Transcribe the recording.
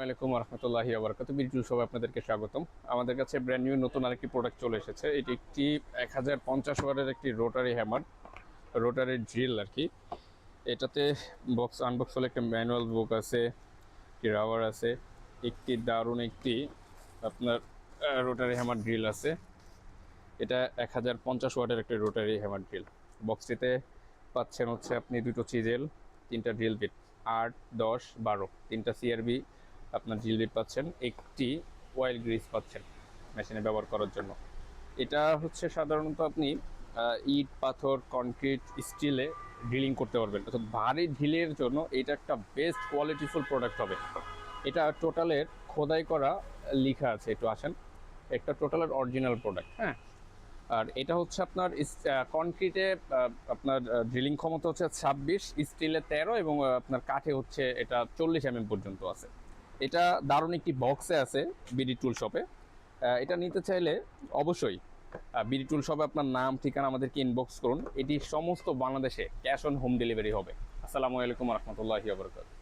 ওয়ালাইকুম রহমতুল্লাহি ওয়া বারাকাতুহু। বিটুল সবাই আপনাদেরকে স্বাগতম। আমাদের কাছে ব্র্যান্ড নিউ নতুন আরেকটি প্রোডাক্ট চলে এসেছে। এটি একটি 1050 ওয়াটের একটি রোটারি হ্যামার, রোটারি ড্রিল আর কি। এটাতে বক্স আনবক্স হলে একটা ম্যানুয়াল বুক আছে, একটি রাবার আছে, একটি দারুণ একটি আপনার রোটারি হ্যামার ড্রিল আছে। এটা 1050 ওয়াটের একটি রোটারি হ্যামার ড্রিল। বক্সটিতে পাচ্ছেন হচ্ছে আপনি দুটো চিজেল, তিনটা ড্রিল বিট, 8, 10, 12 তিনটা সিআরবি আপনার ড্রিল বিট পাচ্ছেন, একটি অয়েল গ্রিস পাচ্ছেন মেশিনে ব্যবহার করার জন্য। এটা হচ্ছে সাধারণত আপনি ইট, পাথর, কনক্রিট, স্টিলে ড্রিলিং করতে পারবেন। অর্থাৎ ভারী ঢিলের জন্য এটা একটা বেস্ট কোয়ালিটিফুল প্রোডাক্ট হবে। এটা টোটালের খোদাই করা লেখা আছে, একটু আসেন, একটা টোটালের অরিজিনাল প্রোডাক্ট। হ্যাঁ, আর এটা হচ্ছে আপনার কনক্রিটে আপনার ড্রিলিং ক্ষমতা হচ্ছে 26, স্টিলে 13 এবং আপনার কাঠে হচ্ছে এটা 40 পর্যন্ত আছে। এটা দারুণ একটি বক্সে আছে বিডি টুল শপে। এটা নিতে চাইলে অবশ্যই বিডি টুল শপে আপনার নাম ঠিকানা আমাদেরকে ইনবক্স করুন। এটি সমস্ত বাংলাদেশে ক্যাশ অন হোম ডেলিভারি হবে। আসসালামু আলাইকুম রহমতুল্লাহি ওয়া বারাকাতুহু।